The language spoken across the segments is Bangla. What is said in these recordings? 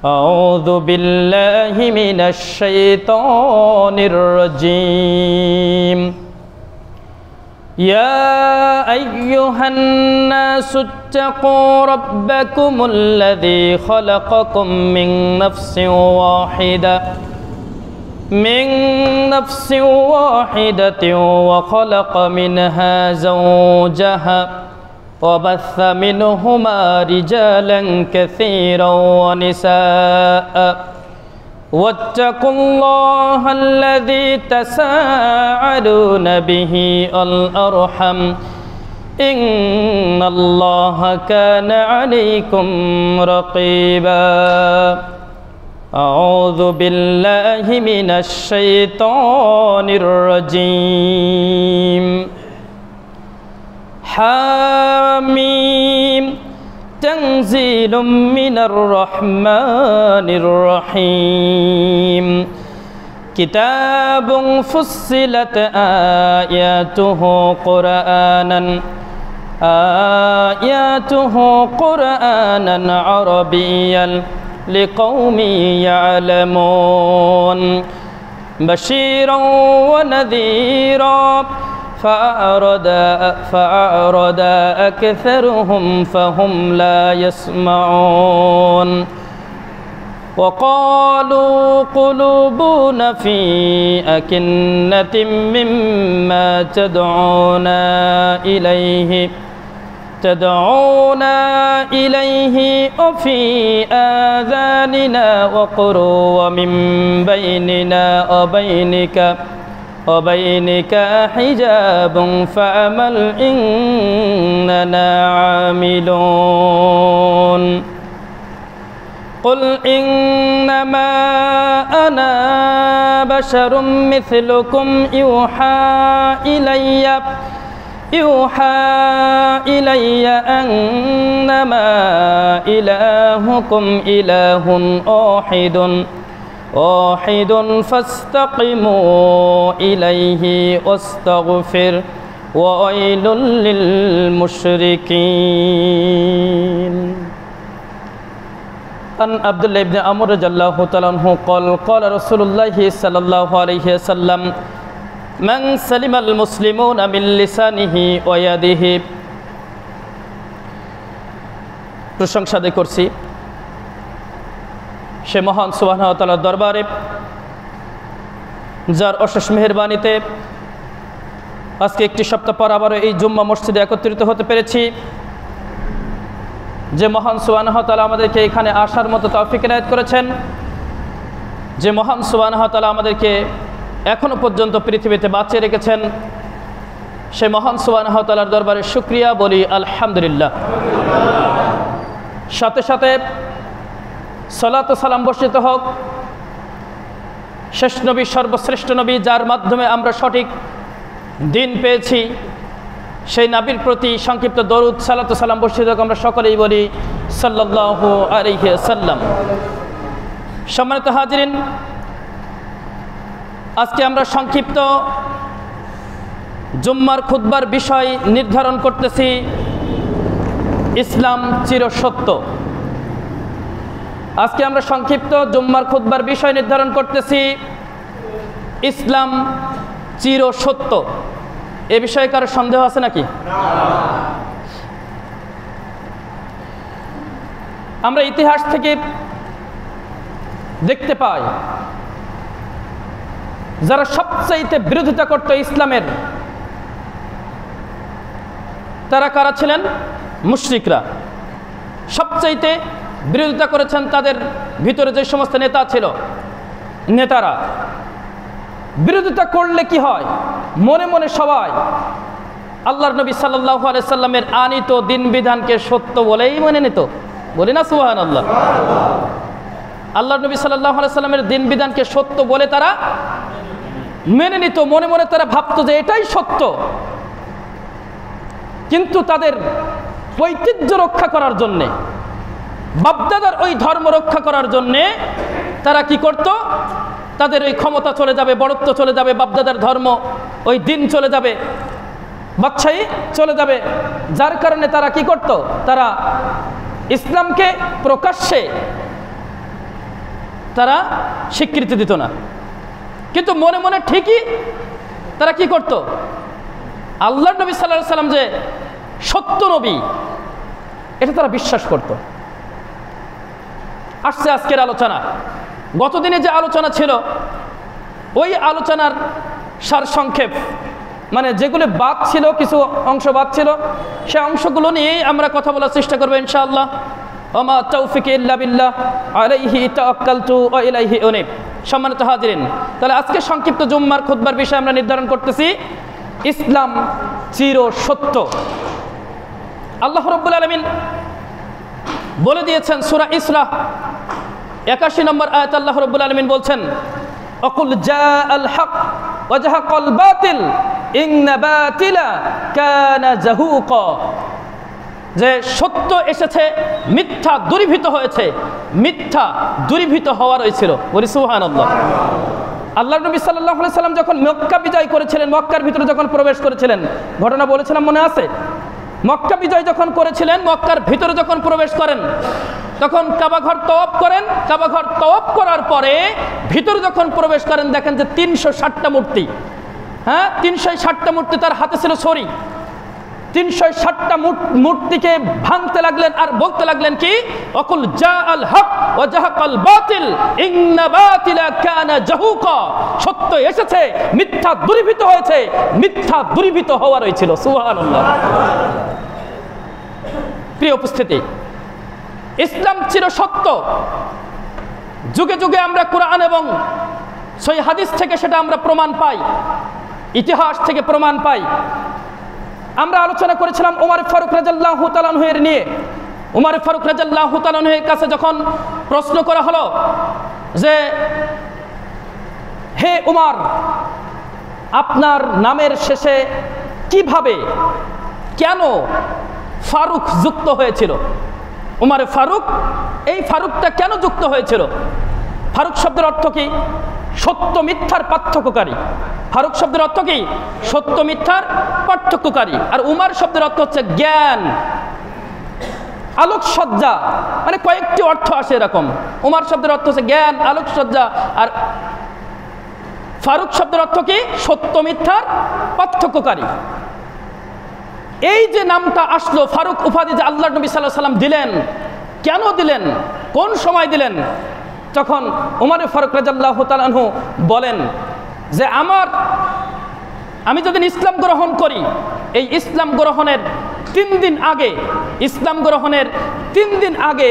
أعوذ بالله من الشيطان الرجيم يا أيها الناس اتقوا ربكم الذي خلقكم من نفس واحدة وخلق منها زوجها وبث منهما رجالا كثيرا ونساء واتقوا الله الذي تساءلون به والأرحم إن الله كان عليكم رقيبا أعوذ بالله من الشيطان الرجيم حاميم تنزيل من الرحمن الرحيم كتاب فصلت آياته قرآنا عربيا لقوم يعلمون بشيرا ونذيرا فأعرض أكثرهم فهم لا يسمعون وقالوا قلوبنا في أكنة مما تدعونا إليه وفي آذاننا وقر ومن بيننا وبينك حجاب فأمل إننا عاملون قل إنما أنا بشر مثلكم يوحى إلي أنما إلهكم إله واحد فاستقيموا إليه واستغفر وويل للمشركين عن عبد الله بن عمرو رضي الله تعالى عنه قال رسول الله صلى الله عليه وسلم من سلم المسلمون من لسانه ويده প্রশংসা আদায় করছি সে মহান সুবহানাহু ওয়া তাআলার দরবারে যার অশেষ মেহেরবানিতে আজকে একটি সপ্তাহ পর আবারও এই জুম্মা মসজিদে একত্রিত হতে পেরেছি। যে মহান সুবহানাহু ওয়া তাআলা আমাদেরকে এখানে আসার মতো তৌফিক এনায়েত করেছেন, যে মহান সুবহানাহু ওয়া তাআলা আমাদেরকে এখনো পর্যন্ত পৃথিবীতে বাঁচিয়ে রেখেছেন, সে মহান সুবহানাহু ওয়া তাআলার দরবারে শুকরিয়া বলি আলহামদুলিল্লাহ। সাথে সাথে সালাত ও সালাম বর্ষিত হোক শেষ নবী, সর্বশ্রেষ্ঠ নবী, যার মাধ্যমে আমরা সঠিক দিন পেয়েছি, সেই নবীর প্রতি সংক্ষিপ্ত দরুদ সালাত ও সালাম বর্ষিত হোক। আমরা সকলেই বলি সাল্লাল্লাহু আলাইহি ওয়াসাল্লাম। সম্মানিত হাজিরিন, আজকে আমরা সংক্ষিপ্ত জুম্মার খুতবার বিষয় নির্ধারণ করতেছি, ইসলাম চিরসত্য। আজকে আমরা সংক্ষিপ্ত জুম্মার খুতবার বিষয় নির্ধারণ করতেছি, ইসলাম চিরসত্য। এ বিষয়ে কারো সন্দেহ আছে নাকি? আমরা ইতিহাস থেকে দেখতে পাই যারা সবচাইতে বিরোধিতা করত ইসলামের, তারা কারা ছিলেন? মুশরিকরা। সবচাইতে বিরোধিতা করেছেন তাদের ভিতরে যে সমস্ত নেতারা। বিরোধিতা করলে কি হয়? মনে মনে সবাই আল্লাহর নবী সাল্লাল্লাহু আলাইহি সাল্লামের আনিত দিন বিধানকে সত্য বলেই মেনে নিত। বলি না সুবহানাল্লাহ। আল্লাহর নবী সাল্লাল্লাহু আলাইহি সাল্লামের দিন বিধানকে সত্য বলে তারা মেনে নিত। মনে মনে তারা ভাবত যে এটাই সত্য। কিন্তু তাদের ঐতিহ্য রক্ষা করার জন্যে, বাপদাদার ওই ধর্ম রক্ষা করার জন্যে তারা কি করত? তাদের ওই ক্ষমতা চলে যাবে, বড়ত্ব চলে যাবে, বাপদাদার ধর্ম, ওই দিন চলে যাবে, বাদশাহী চলে যাবে। যার কারণে তারা কি করত? তারা ইসলামকে প্রকাশ্যে তারা স্বীকৃতি দিত না, কিন্তু মনে মনে ঠিকই তারা কি করত, আল্লাহর নবী সাল্লাল্লাহু আলাইহি সাল্লাম যে সত্য নবী এটা তারা বিশ্বাস করত। আসছে আজকের আলোচনা। গতদিনে যে আলোচনা ছিল ওই আলোচনার সারসংক্ষেপ, মানে যেগুলো বাদ ছিল, কিছু অংশ বাদ ছিল, সে অংশগুলো নিয়েই আমরা কথা বলার চেষ্টা করবো ইনশাআল্লাহ। ওমা তৌফিক ইল্লা বিল্লাহ আলাইহি তাওয়াক্কালতু ওয়া ইলাইহি উনীব। সম্মানিত হাজিরিন, তাহলে আজকে সংক্ষিপ্ত জুম্মার খুতবার বিষয় আমরা নির্ধারণ করতেছি ইসলাম চির সত্য। আল্লাহ রাব্বুল আলামিন বলে দিয়েছেন সূরা ইসরা 81 নম্বর আয়াত, আল্লাহ রাব্বুল আলামিন বলছেন আকুল জাআল হক ওয়া জাহাকাল বাতিল ইন্না বাতিলা কানা জাহুকা। যে সত্য এসেছে, মিথ্যা দূরীভূত হয়েছে, মিথ্যা দূরীভূত হওয়া রয়েছিল। বলি সুবহানাল্লাহ। আল্লাহর নবী সাল্লাল্লাহু আলাইহি সাল্লাম যখন মক্কা বিজয় করেছিলেন, মক্কার ভিতরে যখন প্রবেশ করেছিলেন, ঘটনা বলেছিলাম মনে আছে? মক্কা বিজয় যখন করেছিলেন, মক্কার ভিতরে যখন প্রবেশ করেন তখন কাবাঘর তওয়াফ করেন। কাবাঘর তওয়াফ করার পরে ভিতরে যখন প্রবেশ করেন দেখেন যে 360টা মূর্তি, হ্যাঁ 360টা মূর্তি, তার হাতে ছিল ছড়ি। 360টা মূর্তিকে ভাঙতে লাগলেন আর বলতে লাগলেন কি, আকুল জাআল হক ওয়া জাহাকাল বাতিল ইন্না বাতিলা কানা জাহুকা। সত্য এসেছে, মিথ্যা দূরীভূত হয়েছে, মিথ্যা দূরীভূত হওয়া রয়েছিল। সুবহানাল্লাহ। প্রিয় উপস্থিতি, ইসলাম চির সত্য। যুগে যুগে আমরা কোরআন এবং সহিহ হাদিস থেকে সেটা আমরা প্রমাণ পাই, ইতিহাস থেকে প্রমাণ পাই। আমরা আলোচনা করেছিলাম ওমর ফারুক রাদিয়াল্লাহু তাআলা আনহু এর নিয়ে। ওমর ফারুক রাদিয়াল্লাহু তাআলা আনহু এর কাছে যখন প্রশ্ন করা হলো যে হে উমর, আপনার নামের শেষে কিভাবে, কেন ফারুক যুক্ত হয়েছিল? উমর ফারুক, এই ফারুকটা কেন যুক্ত হয়েছিল? ফারুক শব্দের অর্থ কি? সত্য মিথ্যার পার্থক্যকারী। ফারুক শব্দের অর্থ কি? সত্য মিথ্যার পার্থক্যকারী। আর উমর শব্দের অর্থ হচ্ছে জ্ঞান, আলোকসজ্জা, মানে কয়েকটি অর্থ আসে এরকম। উমর শব্দের অর্থ হচ্ছে জ্ঞান, আলোকসজ্জা। আর ফারুক শব্দের অর্থ কি? সত্য মিথ্যার পার্থক্যকারী। এই যে নামটা আসলো, ফারুক উপাধি যে আল্লাহর নবী সাল্লাল্লাহু আলাইহি সাল্লাম দিলেন, কেন দিলেন, কোন সময় দিলেন? তখন ওমর ফারুক রাদিয়াল্লাহু তাআলা আনহু বলেন যে আমি যদি ইসলাম গ্রহণ করি, এই ইসলাম গ্রহণের 3 দিন আগে, ইসলাম গ্রহণের 3 দিন আগে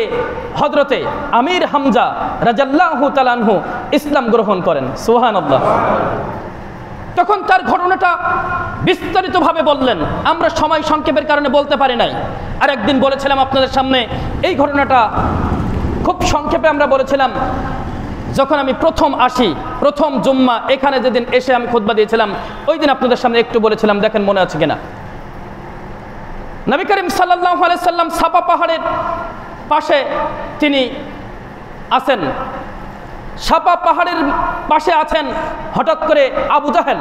হযরতে আমির হামজা রাদিয়াল্লাহু তাআলা আনহু ইসলাম গ্রহণ করেন। সুবহানাল্লাহ। তখন তার ঘটনাটা বিস্তারিতভাবে বললেন, আমরা সময় সংক্ষেপের কারণে বলতে পারি নাই। আর একদিন বলেছিলাম আপনাদের সামনে এই ঘটনাটা খুব সংক্ষেপে আমরা বলেছিলাম, যখন আমি প্রথম আসি, প্রথম জুম্মা এখানে যেদিন এসে আমি খুতবা দিয়েছিলাম, ওই দিন আপনাদের সামনে একটু বলেছিলাম, দেখেন মনে আছে কিনা। নবী করিম সাল্লাল্লাহু আলাইহি সাল্লাম সাফা পাহাড়ের পাশে তিনি আছেন, সাফা পাহাড়ের পাশে আছেন। হঠাৎ করে আবু জাহেল,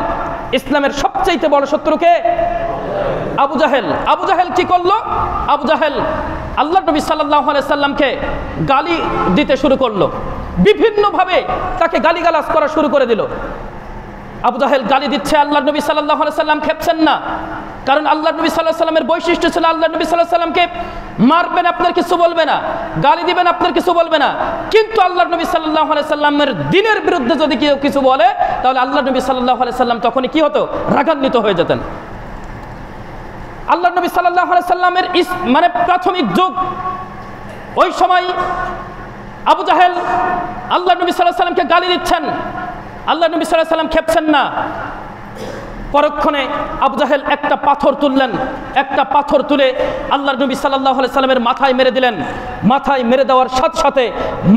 ইসলামের সবচেয়ে বড় শত্রুকে আবু জাহেল, আবু জাহেল কি করলো? আবু জাহেল আল্লাহ নবী সাল্লাল্লাহু আলাইহি সাল্লামকে গালি দিতে শুরু করলো, বিভিন্নভাবে তাকে গালিগালাজ করা শুরু করে দিল। আবু জাহেল গালি দিচ্ছে, আল্লাহ নবী সাল্লাল্লাহু আলাইহি সাল্লাম খেপছেন না, কারণ আল্লাহ নবী সাল্লাল্লাহু আলাইহি সাল্লামের বৈশিষ্ট্য ছিল আল্লাহ নবী সাল্লাল্লাহু আলাইহি সাল্লামকে মারবেন আপনার কিছু বলবে না, গালি দিবেন আপনার কিছু বলবে না, কিন্তু আল্লাহ নবী সাল্লাল্লাহু আলাইহি সাল্লামের দ্বীনের বিরুদ্ধে যদি কেউ কিছু বলে তাহলে আল্লাহ নবী সাল্লাল্লাহু আলাইহি সাল্লাম তখনই কি হতো? রাগান্বিত হয়ে যেতেন। আল্লাহ নবী সাল্লাল্লাহু আলাইহি সাল্লামের মানে প্রাথমিক যুগ, ওই সময় আবু জাহেল আল্লাহ নবী সাল্লাল্লাহু আলাইহি সাল্লামকে গালি দিচ্ছেন, আল্লাহ নবী সাল্লাল্লাহু আলাইহি সাল্লাম খেপছেন না। পরক্ষণে আবু জাহেল একটা পাথর তুললেন, একটা পাথর তুলে আল্লাহর নবী সাল্লাল্লাহু আলাইহি সাল্লামের মাথায় মেরে দিলেন। মাথায় মেরে দেওয়ার সাথে সাথে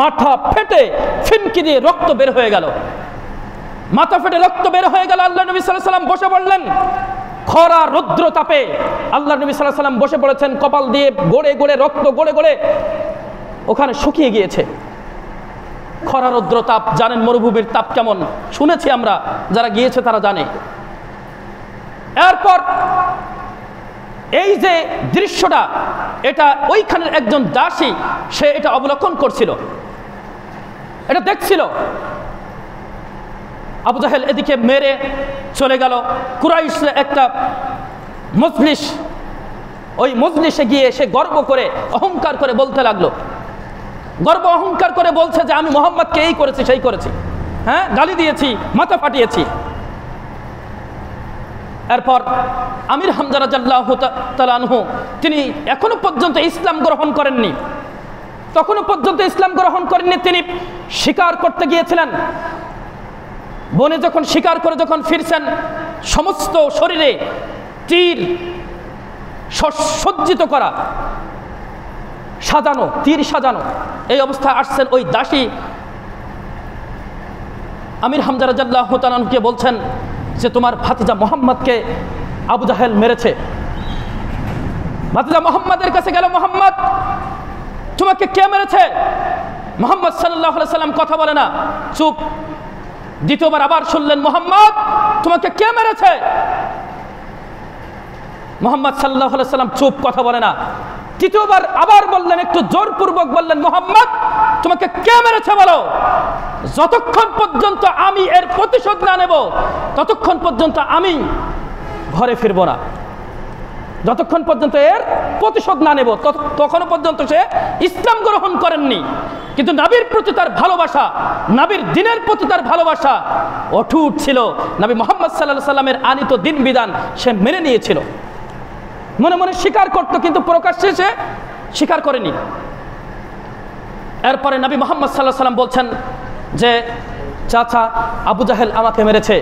মাথা ফেটে ফিনকি দিয়ে রক্ত বের হয়ে গেল, মাথা ফেটে রক্ত বের হয়ে গেল। আল্লাহ নবী সাল্লাল্লাহু আলাইহি সাল্লাম বসে পড়লেন, খরা রৌদ্র তাপে আল্লাহ নবী সাল্লাল্লাহু আলাইহি সাল্লাম বসে পড়েছেন, কপাল দিয়ে গড়ে গড়ে রক্ত গড়ে গড়ে ওখানে শুকিয়ে গিয়েছে। খরা রৌদ্র তাপ, জানেন মরুভূমির তাপ কেমন, শুনেছি আমরা, যারা গিয়েছে তারা জানে। এরপর এই যে দৃশ্যটা, এটা ওইখানের একজন দাসী সে এটা অবলোকন করছিল, এটা দেখছিল। আবু জাহেল এদিকে মেরে চলে গেল। কুরাইশরা একটা মজলিস, ওই মজলিসে গিয়ে সে গর্ব করে অহংকার করে বলতে লাগলো, গর্ব অহংকার করে বলছে যে আমি মুহাম্মদকে এই করেছি সেই করেছি, হ্যাঁ গালি দিয়েছি, মাথা ফাটিয়েছি। এরপর আমির হামজা রাদিয়াল্লাহু তাআলা আনহু তিনি এখনো পর্যন্ত ইসলাম গ্রহণ করেননি, তখনও পর্যন্ত ইসলাম গ্রহণ করেননি। তিনি শিকার করতে গিয়েছিলেন। বনে যখন শিকার করে যখন ফিরছেন, সমস্ত শরীরে তীর সজ্জিত করা, সাজানো, তীর সাজানো, এই অবস্থায় আসছেন। ওই দাসী আমির হামজা রাদিয়াল্লাহু তাআলা আনহুকে বলছেন যে তোমার ভাতিজা মুহাম্মদকে আবু জাহেল মেরেছে। ভাতিজা মুহাম্মদের কাছে গেল, মুহাম্মদ তোমাকে কে মেরেছে? মুহাম্মদ সাল্লাল্লাহু আলাইহি সাল্লাম কথা বলে না, চুপ। দ্বিতীয়বার আবার শুনলেন, মুহাম্মদ তোমাকে কে মেরেছে? মুহাম্মদ সাল্লাল্লাহু আলাইহি সাল্লাম চুপ, কথা বলে না। তৃতীয়বার আবার বললেন, একটু জোরপূর্বক বললেন, মুহাম্মদ তোমাকে কে মেরেছে বলো। যতক্ষণ পর্যন্ত আমি এর প্রতিশোধ না নেব ততক্ষণ পর্যন্ত আমি ঘরে ফিরব না, যতক্ষণ পর্যন্ত এর প্রতিশোধ না নেব তখনও পর্যন্ত সে ইসলাম গ্রহণ করেননি। কিন্তু নবীর প্রতি তার ভালোবাসা, নবীর দিনের প্রতি তার ভালোবাসা অটুট ছিল। নবী মুহাম্মদ সাল্লাল্লাহু আলাইহি সাল্লামের আনিত দিন বিধান সে মেনে নিয়েছিল। মনে মনে স্বীকার করত, কিন্তু প্রকাশ্যে সে স্বীকার করেনি। এরপরে নবী মুহাম্মদ সাল্লাল্লাহু আলাইহি সাল্লাম বলছেন যে চাচা আবু জাহেল আমাকে মেরেছে।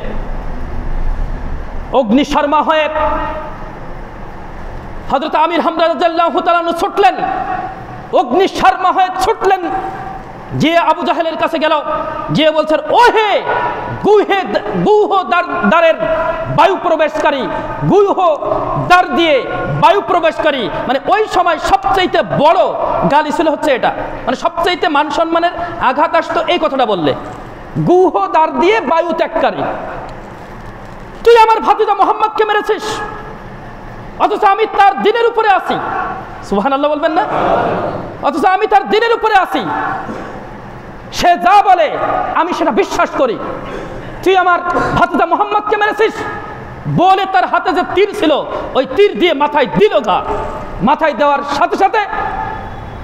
অগ্নিশর্মা হয়ে হযরত আমির হামজা রাদিয়াল্লাহু তাআলা আনহু ছুটলেন, অগ্নিশর্মা হয়ে ছুটলেন, গিয়ে আবু জাহেলের কাছে গেল, গিয়ে বলছেন, ওহে গুহ দ্বারের বায়ু প্রবেশকারী, গুহ দ্বার দিয়ে বায়ু প্রবেশকারী। মানে ওই সময় সবচাইতে বড় গালি ছিল হচ্ছে এটা, মানে সবচাইতে মান সম্মানের আঘাত আসতো এই কথাটা বললে, গুহ দ্বার দিয়ে বায়ু ত্যাগকারী। তুই আমার ভাতিজা মুহাম্মদকে মেরেছিস, অথচ আমি তার দিনের উপরে আছি। সুবহানাল্লাহ বলবেন না? অথচ আমি তার দিনের উপরে আছি, সে যা বলে আমি সেটা বিশ্বাস করি। তুই আমার ভাতিজা মুহাম্মদকে মেরেছিস বলে তার হাতে যে তীর ছিল ওই তীর দিয়ে মাথায় দিল ঘা। মাথায় দেওয়ার সাথে সাথে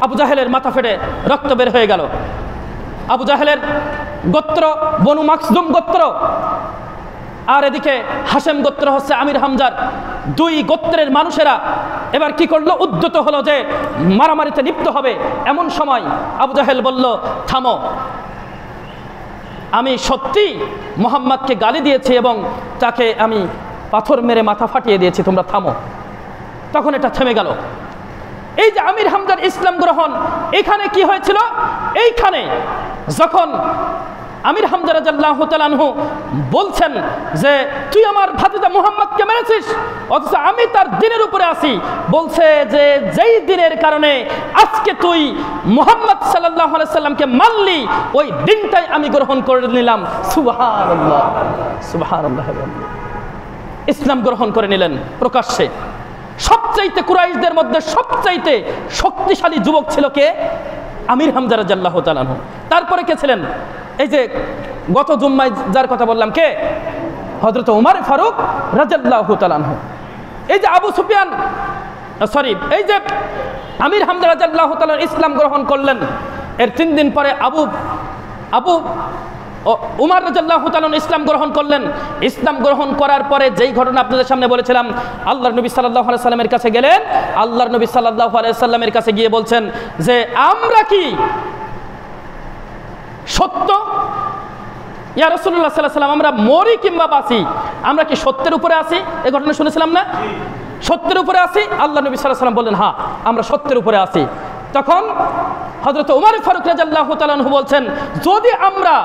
আবু জাহেলের মাথা ফেটে রক্ত বের হয়ে গেল। আবু জাহেলের গোত্র বনু মাখজুম গোত্র, আর এদিকে হাশেম গোত্র হচ্ছে আমির হামজার। দুই গোত্রের মানুষেরা এবার কি করলো, উদ্যত হলো যে মারামারিতে লিপ্ত হবে। এমন সময় আবু জাহেল বলল, থামো, আমি সত্যি মুহাম্মদকে গালি দিয়েছি এবং তাকে আমি পাথর মেরে মাথা ফাটিয়ে দিয়েছি, তোমরা থামো। তখন এটা থেমে গেল। এই যে আমির হামজার ইসলাম গ্রহণ, এখানে কি হয়েছিল? এইখানে যখন আমির হামজা রাদিয়াল্লাহু তাআলা আনহু বলছেন যে তুই আমার ভাতিজা মুহাম্মদকে মেরেছিস, অথচ আমি তার দিনের উপরে আছি, বলছে যে যেই দিনের কারণে আজকে তুই মুহাম্মদ সাল্লাল্লাহু আলাইহি সাল্লামকে মারলি, ওই দিনটাই আমি গ্রহণ করে নিলাম। সুবহানাল্লাহ, সুবহানাল্লাহ। ইসলাম গ্রহণ করে নিলেন প্রকাশ্যে। সবচাইতে কুরাইশদের মধ্যে সবচাইতে শক্তিশালী যুবক ছিল কে? আমির হামজা রাদিয়াল্লাহু তাআলা আনহু। তারপরে কে ছিলেন? এই যে গত জুম্মায় যার কথা বললাম, কে? হযরত ওমর ফারুক রাদিয়াল্লাহু তাআলা আনহু। এই যে আবু সুফিয়ান, এই যে আমির হামজা রাদিয়াল্লাহু তাআলা ইসলাম গ্রহণ করলেন, এর 3 দিন পরে উমর রাদিয়াল্লাহু তাআলা ইসলাম গ্রহণ করলেন। ইসলাম গ্রহণ করার পরে যেই ঘটনা আপনাদের সামনে বলেছিলাম, আল্লাহর নবী সাল্লাল্লাহু আলাইহি সাল্লামের কাছে গেলেন। আল্লাহর নবী সাল্লাল্লাহু আলাইহি সাল্লামের কাছে গিয়ে বলছেন যে আমরা কি সত্য? ইয়া রাসূলুল্লাহ সাল্লাল্লাহু আলাইহি সাল্লাম, আমরা মরি কিংবা বাঁচি, আমরা কি সত্যের উপরে আছি? এই ঘটনা শুনেছিলাম না? সত্যের উপরে আছি। আল্লাহ নবী সাল্লাল্লাহু আলাইহি সাল্লাম বললেন, হ্যাঁ আমরা সত্যের উপরে আছি। তখন হযরত ওমর ফারুক রাদিয়াল্লাহু তাআলা আনহু বলছেন, যদি আমরা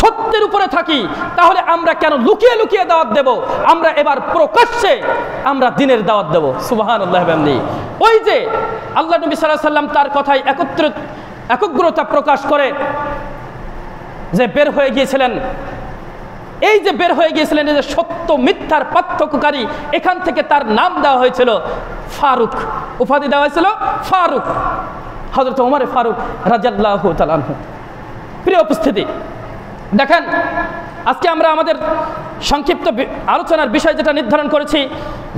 সত্যের উপরে থাকি তাহলে আমরা কেন লুকিয়ে লুকিয়ে দাওয়াত দেব? আমরা এবার প্রকাশ্যে আমরা দ্বীনের দাওয়াত দেব। সুবহানাল্লাহ বিহামদিহি। ওই যে আল্লাহ নবী সাল্লাল্লাহু আলাইহি সাল্লাম তার কথায় একগ্রতা প্রকাশ করে যে বের হয়ে গিয়েছিলেন। এই যে বের হয়ে গিয়েছিলেন, এই যে সত্য মিথ্যার পার্থক্যকারী, এখান থেকে তার নাম দেওয়া হয়েছিল ফারুক, উপাধি দেওয়া হয়েছিল ফারুক, হযরত ওমর ফারুক রাদিয়াল্লাহু তাআলা আনহু। প্রিয় উপস্থিতি, দেখেন আজকে আমরা আমাদের সংক্ষিপ্ত আলোচনার বিষয় যেটা নির্ধারণ করেছি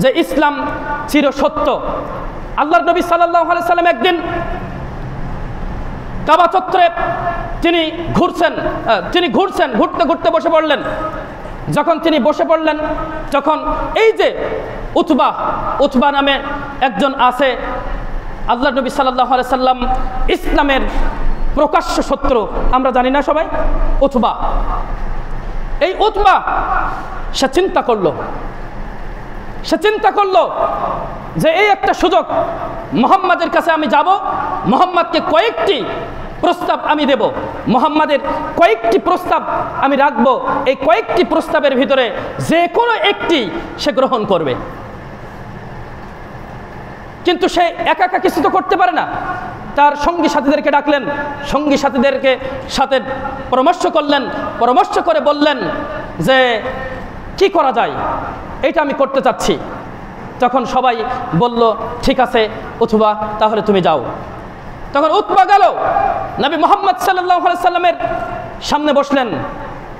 যে ইসলাম চিরসত্য। আল্লাহর নবী সাল্লাল্লাহু আলাইহি সাল্লাম একদিন কাবা চত্বরে তিনি ঘুরছেন, ঘুরতে ঘুরতে বসে পড়লেন। যখন তিনি বসে পড়লেন তখন এই যে উতবা নামে একজন আছে, আল্লাহর নবী সাল্লাল্লাহু আলাইহি সাল্লাম ইসলামের প্রকাশ্য শত্রু, আমরা জানি না সবাই, এই উতবা সে চিন্তা করলো যে এই একটা সুযোগ, মুহাম্মাদের কাছে আমি যাব, মুহাম্মাদকে কয়েকটি প্রস্তাব আমি দেব, মুহাম্মাদের কয়েকটি প্রস্তাব আমি রাখবো, এই কয়েকটি প্রস্তাবের ভিতরে যে কোনো একটি সে গ্রহণ করবে। কিন্তু সে একা একা কিছু তো করতে পারে না, তার সঙ্গী সাথীদেরকে ডাকলেন, সঙ্গী সাথীদেরকে সাথে পরামর্শ করে বললেন যে কি করা যায়, এইটা আমি করতে চাচ্ছি। তখন সবাই বলল ঠিক আছে উতবা, তাহলে তুমি যাও। তখন উতবা গেল, নবী মুহাম্মদ সাল্লাল্লাহু আলাইহি সাল্লামের সামনে বসলেন।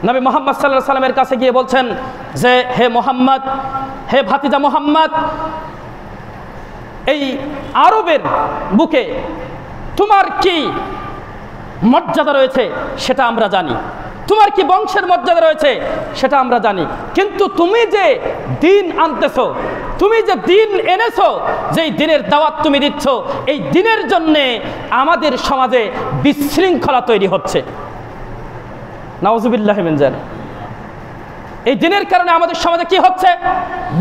নবী মুহাম্মদ সাল্লাল্লাহু আলাইহি সাল্লামের কাছে গিয়ে বলছেন যে হে মুহাম্মদ, হে ভাতিজা মুহাম্মদ, এই আরবের বুকে তোমার কি মর্যাদা রয়েছে সেটা আমরা জানি, তোমার কি বংশের মর্যাদা রয়েছে সেটা আমরা জানি, কিন্তু তুমি যে দিন আনতেছো, তুমি যে দিন এনেছো, যেই দিনের দাওয়াত তুমি দিচ্ছ, এই দিনের জন্যে আমাদের সমাজে বিশৃঙ্খলা তৈরি হচ্ছে। নাউজুবিল্লাহি মিন যালিক। এই দিনের কারণে আমাদের সমাজে কি হচ্ছে?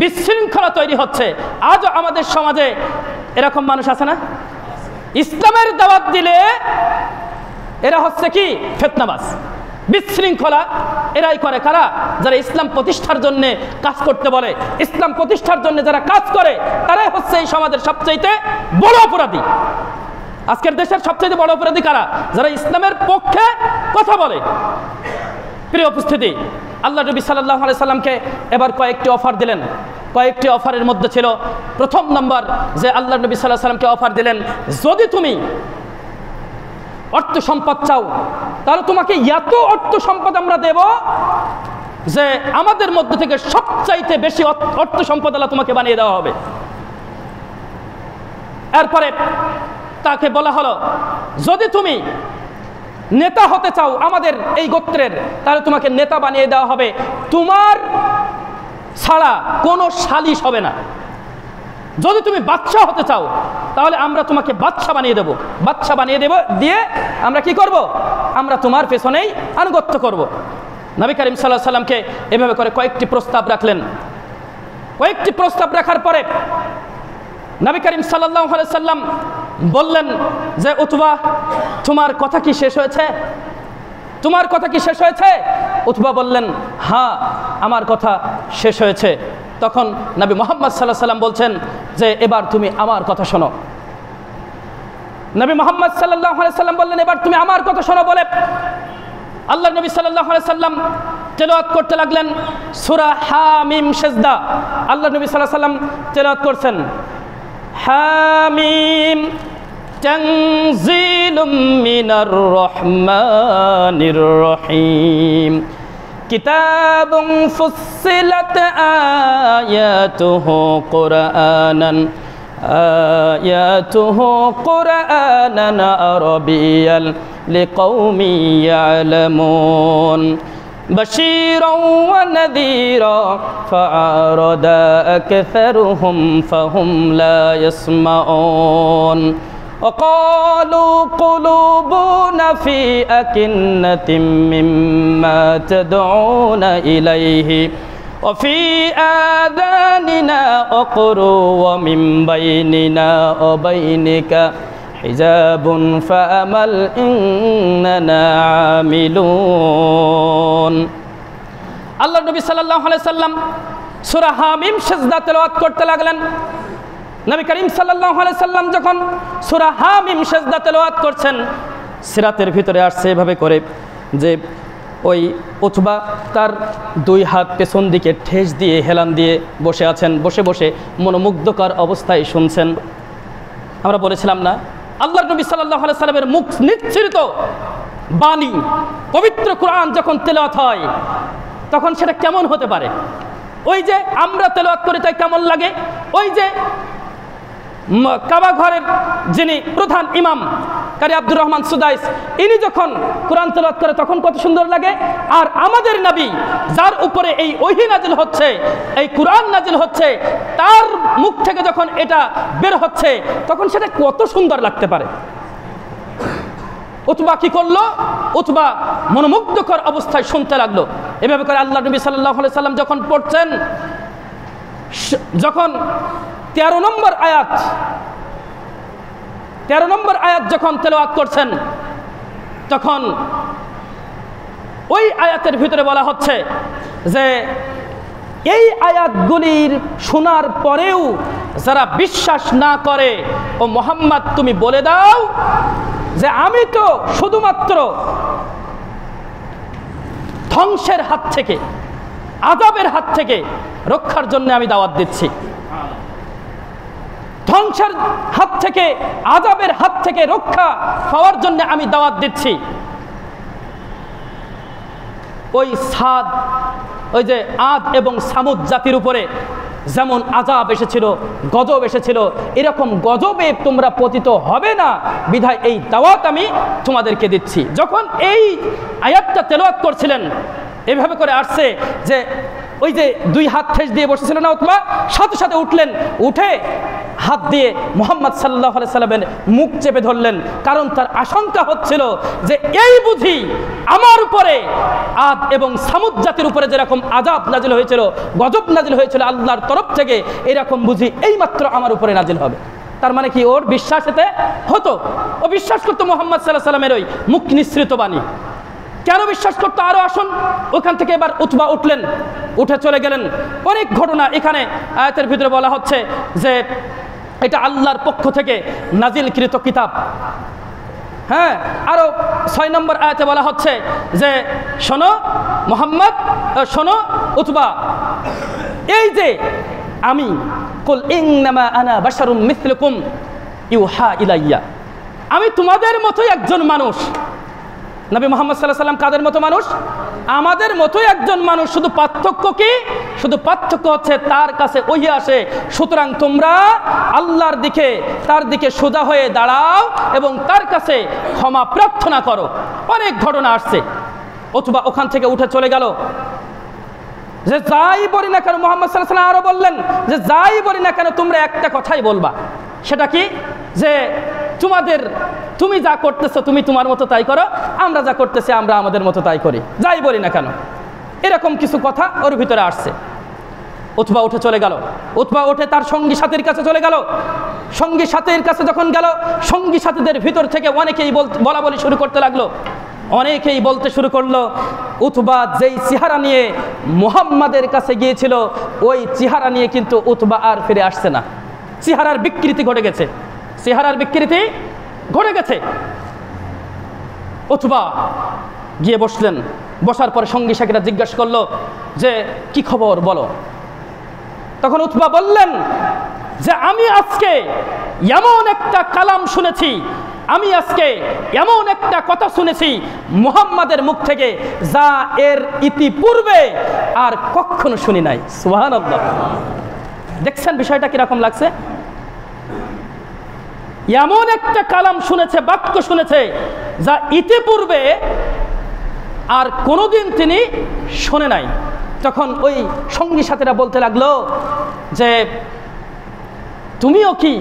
বিশৃঙ্খলা তৈরি হচ্ছে। আজও আমাদের সমাজে এরকম মানুষ আছে না? ইসলামের দাওয়াত দিলে এরা হচ্ছে কি ফিতনাবাজ, বিশৃঙ্খলা এরাই করে। কারা? যারা ইসলাম প্রতিষ্ঠার জন্য কাজ করতে বলে, ইসলাম প্রতিষ্ঠার জন্য যারা কাজ করে, তারাই হচ্ছে এই সমাজের সবচেয়ে বড় অপরাধী। আজকের দেশের সবচেয়ে বড় অপরাধী কারা? যারা ইসলামের পক্ষে কথা বলে। প্রিয় উপস্থিতি, আল্লাহ নবী সাল্লাল্লাহু আলাইহি সাল্লামকে এবার কয়েকটি অফার দিলেন। কয়েকটি অফারের মধ্যে ছিল প্রথম নম্বর যে আল্লাহ নবী সাল্লাল্লাহু আলাইহি সাল্লামকে অফার দিলেন, যদি তুমি অর্থ সম্পদ চাও তাহলে তোমাকে এত অর্থ সম্পদ আমরা দেব যে আমাদের মধ্যে থেকে সবচাইতে বেশি অর্থ সম্পদ আল্লাহ তোমাকে বানিয়ে দেওয়া হবে। এরপরে তাকে বলা হলো, যদি তুমি নেতা হতে চাও আমাদের এই গোত্রের, তাহলে তোমাকে নেতা বানিয়ে দেওয়া হবে, তোমার ছাড়া কোনো সালিশ হবে না। যদি তুমি বাদশা হতে চাও তাহলে আমরা তোমাকে বাদশা বানিয়ে দেব, দিয়ে আমরা কি করব? আমরা তোমার পেছনেই আনুগত্য করব। নবী করিম সাল্লাল্লাহু আলাইহি সাল্লামকে এভাবে করে কয়েকটি প্রস্তাব রাখলেন। কয়েকটি প্রস্তাব রাখার পরে নবী করিম সাল্লাল্লাহু আলাইহি সাল্লাম বললেন যে উতবা, তোমার কথা কি শেষ হয়েছে? তোমার কথা কি শেষ হয়েছে? উতবা বললেন, হ্যাঁ আমার কথা শেষ হয়েছে। তখন নবী মুহাম্মদ সাল্লাল্লাহু আলাইহি সাল্লাম বলছেন যে এবার তুমি আমার কথা শোনো। নবী মুহাম্মদ সাল্লাল্লাহু আলাইহি সাল্লাম বললেন, এবার তুমি আমার কথা শোনো বলে আল্লাহ নবী সাল্লাল্লাহু আলাইহি সাল্লাম তেলাওয়াত করতে লাগলেন সূরা হামিম সেজদা। আল্লাহ নবী সাল্লাল্লাহু আলাইহি সাল্লাম তেলাওয়াত করছেন, হামিম তানজিলুম মিনার রহমানির রহিম কিতাবুন ফুসসিলাত আয়াতুহু কুরআনান আরাবিয়্যান লিকাওমি ইয়ালামুন বাশীরান ওয়া নাযীরা ফাআরাদা আকসারুহুম ফাহুম লা ইয়াসমাউন وقالوا قلوبنا في أكنة مما تدعون إليه وفي آذاننا وقر ومن بيننا وبينك حجاب فأمل إننا عاملون। আল্লাহ নবী সাল্লাল্লাহু আলাইহি সাল্লাম সূরা হামিম সিজদা তেলাওয়াত করতে লাগলেন। নবী করিম সাল্লাল্লাহু আলাইহি সাল্লাম যখন সূরা হামিম সিজদা তেলাওয়াত করছেন, সিরাতের ভিতরে আসছে এভাবে করে যে ওই উতবা তার দুই হাত পেছন দিকে ঠেস দিয়ে হেলান দিয়ে বসে আছেন, বসে বসে মনোমুগ্ধকর অবস্থায় শুনছেন। আমরা বলেছিলাম না, আল্লাহর নবী সাল্লাল্লাহু আলাইহি সাল্লামের মুখ নিঃসৃত বাণী, পবিত্র কোরআন যখন তেলাওয়াত হয় তখন সেটা কেমন হতে পারে? ওই যে আমরা তেলাওয়াত করি তাই কেমন লাগে? ওই যে কাবা ঘরের যিনি প্রধান ইমাম কারি আব্দুর রহমান সুদাইস, ইনি যখন কোরআন তেলাওয়াত করে তখন কত সুন্দর লাগে। আর আমাদের নবী যার উপরে এই ওহী নাজিল হচ্ছে, এই কোরআন নাজিল হচ্ছে, তার মুখ থেকে যখন এটা বের হচ্ছে তখন সেটা কত সুন্দর লাগতে পারে। উতবা কি করলো? উতবা মনোমুগ্ধকর অবস্থায় শুনতে লাগলো। এভাবে করে আল্লাহ নবী সাল্লাল্লাহু আলাইহি সাল্লাম যখন পড়ছেন, যখন 13 নম্বর আয়াত যখন তেলাওয়াত করছেন, তখন ওই আয়াতের ভিতরে বলা হচ্ছে যে এই আয়াতগুলির শোনার পরেও যারা বিশ্বাস না করে, ও মুহাম্মদ তুমি বলে দাও যে আমি তো শুধুমাত্র ধ্বংসের হাত থেকে, আযাবের হাত থেকে রক্ষার জন্য আমি দাওয়াত দিচ্ছি। ধ্বংসের হাত থেকে, আযাবের হাত থেকে রক্ষা পাওয়ার জন্য আমি দাওয়াত দিচ্ছি। ওই যে আদ এবং সামুদ জাতির উপরে যেমন আযাব এসেছিল, গজব এসেছিল, এরকম গজবে তোমরা পতিত হবে না, বিধায় এই দাওয়াত আমি তোমাদেরকে দিচ্ছি। যখন এই আয়াতটা তেলাওয়াত করছিলেন, এভাবে করে আসছে যে ওই যে 2 হাত ঠেস দিয়ে বসেছিলেন না উতবা, সাথে সাথে উঠলেন, উঠে হাত দিয়ে মুহাম্মদ সাল্লাল্লাহু আলাইহি সাল্লামের মুখ চেপে ধরলেন। কারণ তার আশঙ্কা হচ্ছিল যে এই বুঝি আমার উপরে আদ এবং সামুদ জাতির উপরে যেরকম আযাব নাজিল হয়েছিল, গজব নাজিল হয়েছিল আল্লাহর তরফ থেকে, এরকম বুঝি এইমাত্র আমার উপরে নাজিল হবে। তার মানে কি ওর বিশ্বাস এতে হতো? ও বিশ্বাস করতো মুহাম্মদ সাল্লাল্লাহু আলাইহি সাল্লামের ওই মুখ নিঃসৃত বাণী। কেন বিশ্বাস করতো? আরো আসুন, ওখান থেকে এবার উতবা উঠলেন, উঠে চলে গেলেন। অনেক ঘটনা এখানে আয়াতের ভিতরে বলা হচ্ছে যে এটা আল্লাহর পক্ষ থেকে নাজিলকৃত কিতাব। হ্যাঁ, আরো 6 নম্বর আয়াতে বলা হচ্ছে যে শোনো মুহাম্মদ, শোনো উতবা, এই যে আমি কুল ইন্নামা আনা বাশারুম মিসলুকুম ইউহা ইলাইয়া, আমি তোমাদের মতোই একজন মানুষ। নবী মুহাম্মদ সাল্লাল্লাহু আলাইহি সাল্লাম কাদের মতো মানুষ? আমাদের মতোই একজন মানুষ। শুধু পার্থক্য কি? শুধু পার্থক্য হচ্ছে তার কাছে ওহী আসে। সুতরাং তোমরা আল্লাহর দিকে, তার দিকে সোজা হয়ে দাঁড়াও এবং তার কাছে ক্ষমা প্রার্থনা করো। অনেক ঘটনা আসছে। অথবা ওখান থেকে উঠে চলে গেল। যে যাই বলি না কেন, মুহাম্মদ সাল্লাল্লাহু আলাইহি সাল্লাম আরো বললেন যে যাই বলি না কেন তোমরা একটা কথাই বলবা। সেটা কি? যে তুমি যা করতেছো তুমি তোমার মতো তাই করো, আমরা যা করতেছি আমরা আমাদের মতো তাই করি, যাই বলি না কেন। এরকম কিছু কথা ওর ভিতরে আসছে। উতবা উঠে চলে গেল। উতবা উঠে তার সঙ্গী সাথীর কাছে চলে গেল। সঙ্গী সাথীর কাছে যখন গেল, সঙ্গী সাথীদের ভিতর থেকে অনেকেই বলা বলি শুরু করতে লাগলো। অনেকেই বলতে শুরু করলো উতবা যেই চেহারা নিয়ে মুহাম্মাদের কাছে গিয়েছিল, ওই চেহারা নিয়ে কিন্তু উতবা আর ফিরে আসছে না। চেহারার বিকৃতি ঘটে গেছে, চেহারার বিকৃতি ঘটে গেছে। উতবা গিয়ে বসলেন। বসার পরে সঙ্গী সাথীরা জিজ্ঞাসা করলো যে কি খবর বলো। তখন উতবা বললেন যে আমি আজকে এমন একটা কালাম শুনেছি, আমি আজকে এমন একটা কথা শুনেছি মুহাম্মাদের মুখ থেকে যা এর ইতিপূর্বে আর কখনো শুনি নাই। সুবহানাল্লাহ। দেখছেন বিষয়টা কিরকম লাগছে? এমন একটা কালাম শুনেছে, বাক্য শুনেছে যা ইতিপূর্বে আর কোনোদিন তিনি শোনে নাই। তখন ওই সঙ্গী সাথীরা বলতে লাগলো যে তুমিও কি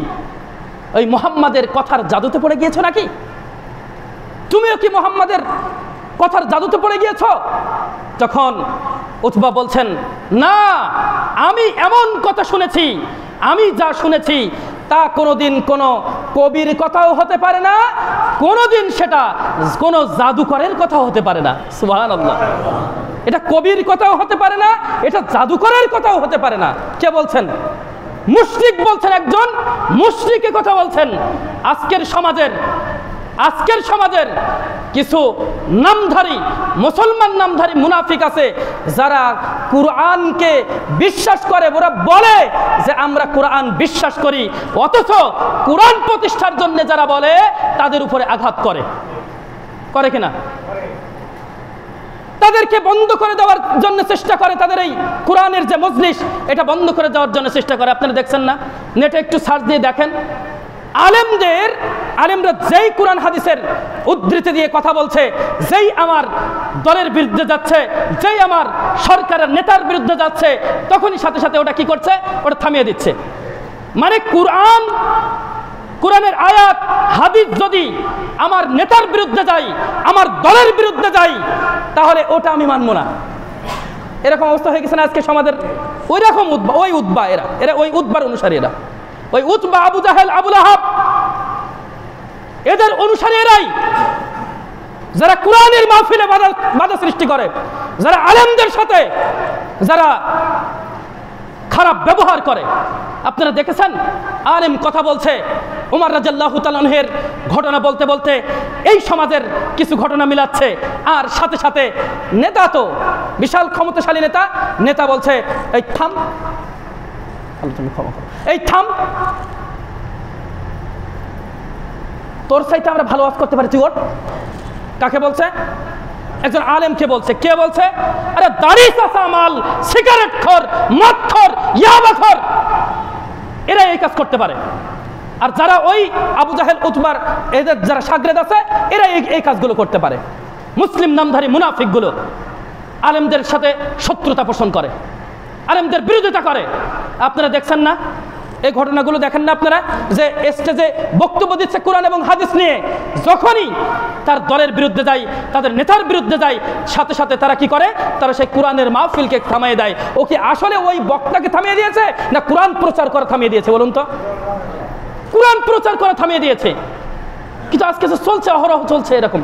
ওই মুহাম্মাদের কথার জাদুতে পড়ে গিয়েছো নাকি? তুমিও কি মুহাম্মাদের কথার জাদুতে পড়ে গিয়েছো? তখন উতবা বলছেন না, আমি এমন কথা শুনেছি, আমি যা শুনেছি তা কোনোদিন কোনো কবির কথাও হতে পারে না, কোনোদিন সেটা কোনো জাদুকরের কথাও হতে পারে না। সুবহানাল্লাহ। এটা কবির কথাও হতে পারে না, এটা জাদুকরের কথাও হতে পারে না। কে বলছেন? মুশরিক বলছেন, একজন মুশরিকের কথা বলছেন। আজকের সমাজের কিছু নামধারী মুসলমান নামধারী মুনাফিক আছে যারা কুরআনকে বিশ্বাস করে, ওরা বলে যে আমরা কুরআন বিশ্বাস করি, অথচ কুরআন প্রতিষ্ঠার জন্য যারা বলে তাদের উপরে আঘাত করে কিনা? তাদেরকে বন্ধ করে দেওয়ার জন্য চেষ্টা করে, তাদের এই কোরআনের যে মজলিস এটা বন্ধ করে দেওয়ার জন্য চেষ্টা করে। আপনারা দেখছেন না, নেটে একটু সার্চ দিয়ে দেখেন, আলেমরা যেই কোরআন হাদিসের উদ্ধৃতি দিয়ে কথা বলছে, যেই আমার দলের বিরুদ্ধে যাচ্ছে, যেই আমার সরকারের নেতার বিরুদ্ধে যাচ্ছে, তখনই সাথে সাথে ওটা কি করছে, ওটা থামিয়ে দিচ্ছে। মানে কোরআনের আয়াত হাদিস যদি আমার নেতার বিরুদ্ধে যাই, আমার দলের বিরুদ্ধে যাই, তাহলে ওটা আমি মানবো না। এরকম অবস্থা হয়ে গেছে না আজকে সমাজের? ওই রকম উতবা, এরা ওই উতবার অনুসারী, ওই উতবা, আবু জাহেল, আবু লাহাব, এদের অনুসারী এরাই, যারা কোরআনের মাহফিলে বাধা সৃষ্টি করে, যারা আলেমদের সাথে যারা খারাপ ব্যবহার করে। আপনারা দেখেছেন আলেম কথা বলছে, ওমর রাদিয়াল্লাহু তাআলা আনহুর ঘটনা বলতে বলতে এই সমাজের কিছু ঘটনা মিলাচ্ছে, আর সাথে সাথে নেতা তো বিশাল ক্ষমতাশালী নেতা বলছে, এই থাম, এই থাম, তোর চাইতে আমরা ভালো ওয়াজ করতে পারি, তুই ওঠ। কাকে বলছে? একজন আলেমকে বলছে। কে বলছে? আরে দাড়ি চাচা মাল, সিগারেট খোর, মদ খোর, ইয়াবা খোর, এরা এই কাজ করতে পারে। আর যারা ওই আবু জাহেল, উতবার এদের যারা শাগরেদ আছে, এরা এই কাজগুলো করতে পারে। মুসলিম নামধারী মুনাফিকগুলো আলেমদের সাথে শত্রুতা পোষণ করে, আলেমদের বিরোধিতা করে। আপনারা দেখছেন না এই ঘটনাগুলো? দেখেন না আপনারা যে স্টেজে বক্তব্য দিচ্ছে কোরআন এবং হাদিস নিয়ে, যখনই তার দলের বিরুদ্ধে যায়, তাদের নেতার বিরুদ্ধে যায়, সাথে সাথে তারা কি করে? তারা সেই কোরআনের মাহফিলকে থামিয়ে দেয়। ও কি আসলে ওই বক্তাকে থামিয়ে দিয়েছে, না কোরআন প্রচার করা থামিয়ে দিয়েছে? বলুন তো, কোরআন প্রচার করা থামিয়ে দিয়েছে। কিন্তু আজকে চলছে, অহরহ চলছে এরকম।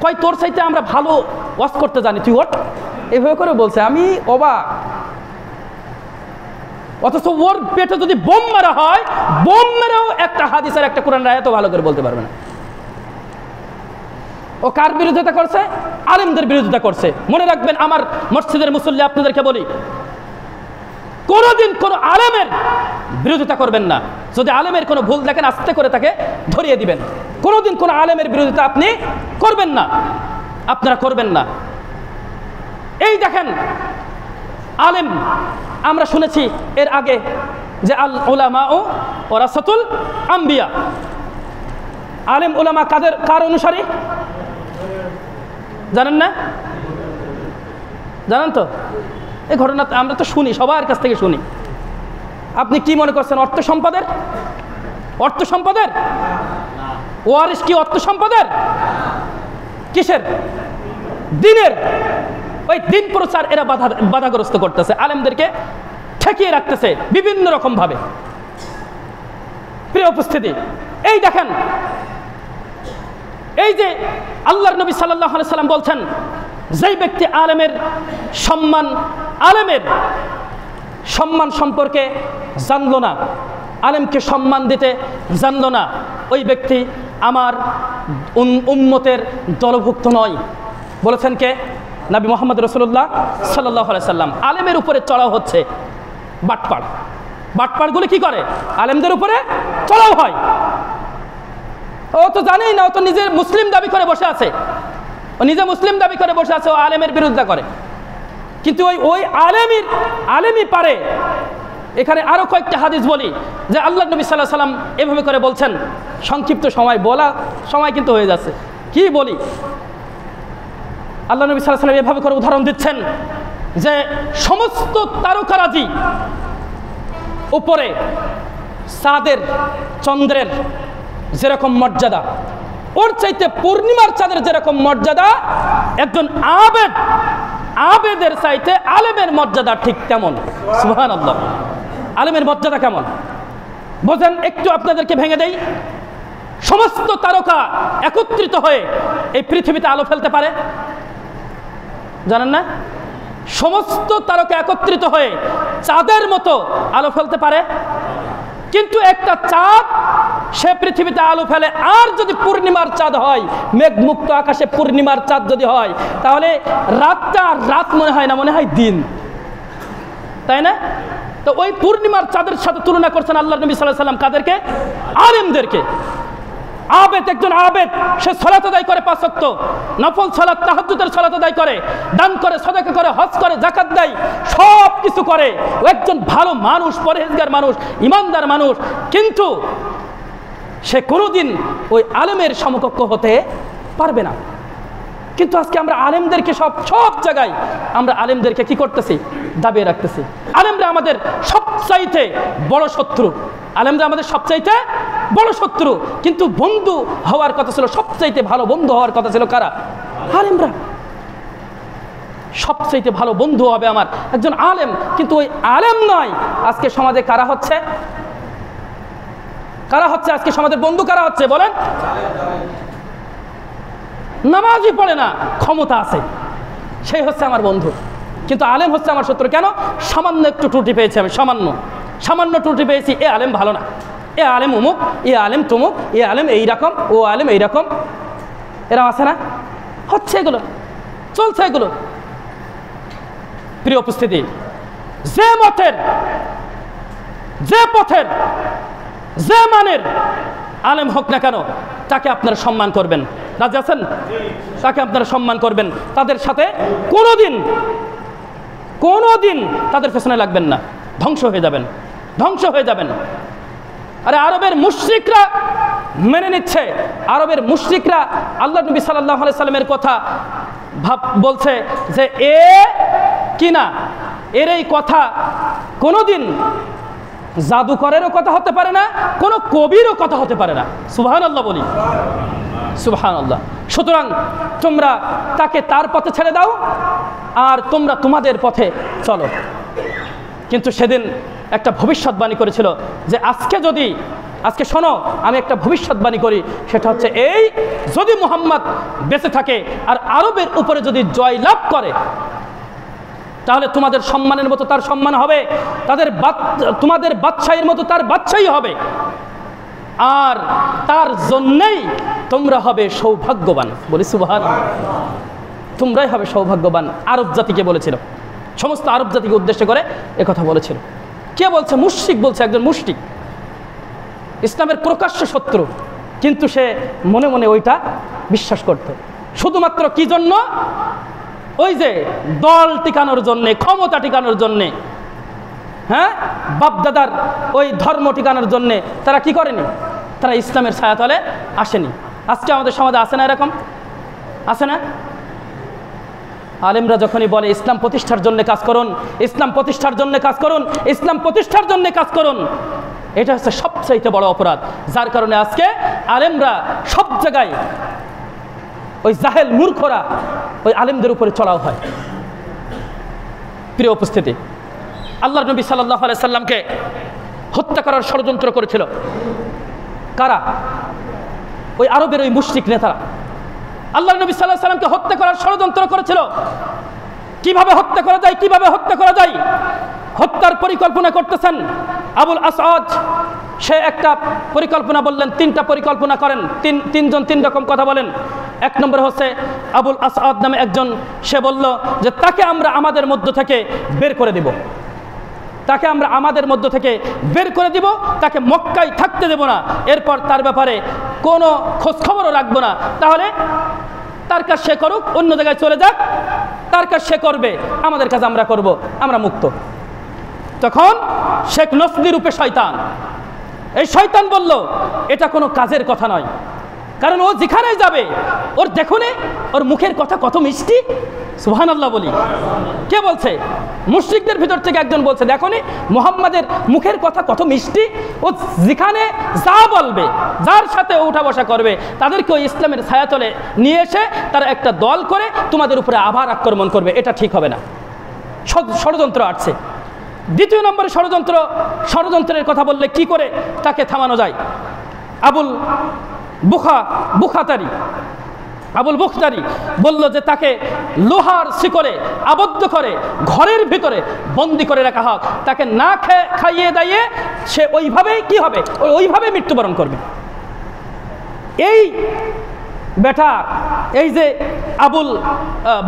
কয় তোর চাইতে আমরা ভালো ওয়াজ করতে জানি, তুই ওঠ, এভাবে করে বলছে। আমি অবাক। অথচ ওর পেটে যদি বোম মারা হয়, বোম মেরেও একটা হাদিসের একটা কোরআনের আয়াত ভালো করে বলতে পারবে না। ও কার বিরোধিতা করছে? আলেমদের বিরোধিতা করছে। মনে রাখবেন, আমার মসজিদের মুসল্লি আপনাদেরকে বলি, কোনোদিন কোনো আলেমের বিরোধিতা করবেন না। যদি আলেমের কোনো ভুল দেখেন, আস্তে করে তাকে ধরিয়ে দিবেন। কোনোদিন কোনো আলেমের বিরোধিতা আপনি করবেন না, আপনারা করবেন না। এই দেখেন আলেম, আমরা শুনেছি এর আগে যে আল উলামা ও ওয়ারাসাতুল আম্বিয়া, আলেম উলামা কার অনুসারী জানেন না? জানেন তো? এই ঘটনা আমরা তো শুনি, সবার কাছ থেকে শুনি। আপনি কি মনে করছেন? অর্থ সম্পদের? অর্থ সম্পদের? ওয়ারিস কি অর্থ সম্পদের? কিসের? দিনের। ওই দিন প্রচার এরা বাধাগ্রস্ত করতেছে, আলেমদেরকে ঠেকিয়ে রাখতেছে বিভিন্ন রকম ভাবে। প্রিয় উপস্থিতি, এই দেখেন, এই যে আল্লাহর নবী সাল্লাল্লাহু আলাইহি সাল্লাম বলছেন, যেই ব্যক্তি আলেমের সম্মান সম্পর্কে জানলো না, আলেমকে সম্মান দিতে জানলো না, ওই ব্যক্তি আমার উম্মতের দলভুক্ত নয়। বলেছেন কে? নবী মুহাম্মদ রাসূলুল্লাহ সাল্লাল্লাহু আলাইহি সাল্লাম। আলেমের উপরে চড়াও হচ্ছে বাটপাড়গুলো কি করে? আলেমদের উপরে চড়াও হয়। ও তো জানেই না, ও তো নিজের মুসলিম দাবি করে বসে আছে, ও নিজে মুসলিম দাবি করে বসে আছে, ও আলেমের বিরোধিতা করে। কিন্তু ওই আলেমই পারে। এখানে আরো কয়েকটা হাদিস বলি যে আল্লাহ নবী সাল্লাল্লাহু আলাইহি সাল্লাম এভাবে করে বলছেন। সংক্ষিপ্ত সময় কিন্তু হয়ে যাচ্ছে, কি বলি। আল্লাহ নবী সাল্লাল্লাহু আলাইহি সাল্লাম এভাবে করে উদাহরণ দিচ্ছেন যে সমস্ত তারকারাজি উপরে চাঁদের, চন্দ্রের যেরকম মর্যাদা, ওর চাইতে পূর্ণিমার চাঁদের যেরকম মর্যাদা, একজন আবেদের চাইতে আলেমের মর্যাদা ঠিক তেমন। সুবহানাল্লাহ। আলেমের মর্যাদা কেমন বোঝেন? একটু আপনাদেরকে ভেঙে দেই। সমস্ত তারকা একত্রিত হয়ে এই পৃথিবীতে আলো ফেলতে পারে, জানেন না? সমস্ত তারকা একত্রিত হয়ে চাঁদের মতো আলো ফেলতে পারে, কিন্তু একটা চাঁদ সে পৃথিবীতে আলো ফেলে। আর যদি পূর্ণিমার চাঁদ হয়, মেঘমুক্ত আকাশে পূর্ণিমার চাঁদ যদি হয়, তাহলে রাতটা রাত মনে হয় না, মনে হয় দিন, তাই না? তো ওই পূর্ণিমার চাঁদের সাথে তুলনা করছেন আল্লাহ নবী সাল্লাল্লাহু আলাইহি সাল্লাম কাদেরকে? আলেমদেরকে। আবেদ, একজন আবেদ, সে সালাত আদায় করে 5 ওয়াক্ত নফল সালাত, তাহাজ্জুদের সালাত আদায় করে, দান করে, সাদাকা করে, হজ করে, যাকাত দেয়, সব কিছু করে। ও একজন ভালো মানুষ, পরহেজগার মানুষ, ইমানদার মানুষ, কিন্তু সে কোনোদিন ওই আলেমের সমকক্ষ হতে পারবে না। কিন্তু আজকে আমরা আলেমদেরকে সব জায়গায় আমরা আলেমদেরকে কি করতেছি? দাবিয়ে রাখতেছি। আলেমরা আমাদের সবচাইতে বড় শত্রু, আলেমরা আমাদের সবচাইতে বড় শত্রু। কিন্তু বন্ধু হওয়ার কথা ছিল, সবচাইতে ভালো বন্ধু হওয়ার কথা ছিল কারা? আলেমরা। সবচাইতে ভালো বন্ধু হবে আমার একজন আলেম, কিন্তু ওই আলেম নয়। আজকে সমাজে কারা হচ্ছে? কারা হচ্ছে আজকে সমাজের বন্ধু? কারা হচ্ছে বলেন? নামাজই পড়ে না, ক্ষমতা আছে, সেই হচ্ছে আমার বন্ধু, কিন্তু আলেম হচ্ছে আমার শত্রু। কেন? সামান্য একটু ত্রুটি পেয়েছি আমি, সামান্য ত্রুটি পেয়েছি, এ আলেম ভালো না, এ আলেম অমুক, এ আলেম তমুক, এ আলেম এইরকম, ও আলেম এইরকম। এরা আছে না? হচ্ছে এগুলো, চলছে এগুলো। প্রিয় উপস্থিতি, যে মতের, যে পথের, যে মানের আলেম হোক না কেন, তাকে আপনারা সম্মান করবেন। রাজি আছেন? তাকে আপনারা সম্মান করবেন। তাদের সাথে কোনোদিন তাদের পেছনে লাগবেন না, ধ্বংস হয়ে যাবেন। আরে আরবের মুশরিকরা মেনে নিচ্ছে, আরবের মুশরিকরা আল্লাহ নবী সাল্লাল্লাহু আলাইহি সাল্লামের কথা বলছে যে এ কিনা, এর এই কথা কোনোদিন জাদুকরেরও কথা হতে পারে না, কোনো কবিরও কথা হতে পারে না। সুবহানাল্লাহ বলি, সুবহানাল্লাহ। সুতরাং তোমরা তাকে তার পথে ছেড়ে দাও, আর তোমরা তোমাদের পথে চলো। কিন্তু সেদিন একটা ভবিষ্যৎবাণী করেছিল যে আজকে শোনো, আমি একটা ভবিষ্যৎবাণী করি, সেটা হচ্ছে এই, যদি মুহাম্মদ বেঁচে থাকে আর আরবের উপরে যদি জয় লাভ করে, তাহলে তোমাদের সম্মানের মতো তার সম্মান হবে, তোমাদের বাদশাহীর মতো তার বাদশাহী হবে, আর তার জন্যই তোমরা হবে সৌভাগ্যবান। বলি সুবহানাল্লাহ। তোমরাই হবে সৌভাগ্যবান। আরব জাতিকে বলেছিল, সমস্ত আরব জাতিকে উদ্দেশ্য করে একথা বলেছিল। কে বলছে? মুশরিক বলছে, একজন মুশরিক, ইসলামের প্রকাশ্য শত্রু, কিন্তু সে মনে মনে ওইটা বিশ্বাস করত। শুধুমাত্র কি জন্য? ওই যে দল টিকানোর জন্যে, ক্ষমতা টিকানোর জন্যে, হ্যাঁ, বাপদাদার ওই ধর্ম টিকানোর জন্যে তারা কি করেনি? তারা ইসলামের ছায়াতলে আসেনি। আজকে আমাদের সমাজে আছে না এরকম? আছে না? আলেমরা যখনই বলে ইসলাম প্রতিষ্ঠার জন্য কাজ করুন, ইসলাম প্রতিষ্ঠার জন্য কাজ করুন, ইসলাম প্রতিষ্ঠার জন্য কাজ করুন, এটা হচ্ছে সবচাইতে বড় অপরাধ। যার কারণে আজকে আলেমরা সব জায়গায়, ওই জাহেল মূর্খরা ওই আলেমদের উপরে চড়াও হয়। প্রিয় উপস্থিতি, আল্লাহর নবী সাল্লাল্লাহু আলাইহি সাল্লামকে হত্যা করার ষড়যন্ত্র করেছিল কারা? ওই আরবের ওই মুশরিক নেতারা আল্লাহর নবী সাল্লাল্লাহু আলাইহি সাল্লামকে হত্যা করার ষড়যন্ত্র করেছিল। কিভাবে হত্যা করা যায়, কিভাবে হত্যা করা যায়, হত্যার পরিকল্পনা করতেছেন আবুল আসাদ। সে একটা পরিকল্পনা বললেন, 3টা পরিকল্পনা করেন, তিনজন 3 রকম কথা বলেন। 1 নম্বর হচ্ছে আবুল আসাদ নামে একজন, সে বলল যে তাকে আমরা আমাদের মধ্য থেকে বের করে দিব, তাকে আমরা আমাদের মধ্য থেকে বের করে দিব, তাকে মক্কায় থাকতে দেব না, এরপর তার ব্যাপারে কোনো খোঁজখবরও রাখবো না। তাহলে তার কাজ সে করুক, অন্য জায়গায় চলে যাক, তার কাজ সে করবে, আমাদের কাজ আমরা করব, আমরা মুক্ত। তখন শেখ নসদি রূপে শয়তান, এই শয়তান বলল এটা কোনো কাজের কথা নয়, কারণ ও যেখানে যাবে ওর দেখুনে ওর মুখের কথা কত মিষ্টি। সুবহানাল্লাহ বলি। কে বলছে? মুশরিকদের ভিতর থেকে একজন বলছে, দেখুনি মুহাম্মাদের মুখের কথা কত মিষ্টি, ও যেখানে যা বলবে, যার সাথে উঠা বসা করবে, তাদেরকে ওই ইসলামের ছায়াতলে নিয়ে এসে তারা একটা দল করে তোমাদের উপরে আবার আক্রমণ করবে, এটা ঠিক হবে না। ষড়যন্ত্র আসছে। 2 নম্বরে ষড়যন্ত্রের কথা বললে কি করে তাকে থামানো যায়? আবুল বুখতারি বলল যে তাকে লোহার শিকলে আবদ্ধ করে ঘরের ভিতরে বন্দি করে রাখা হোক, তাকে না খাইয়ে দাইয়ে সে ওইভাবেই কি হবে, ওইভাবে মৃত্যুবরণ করবে। এই বেটা, এই যে আবুল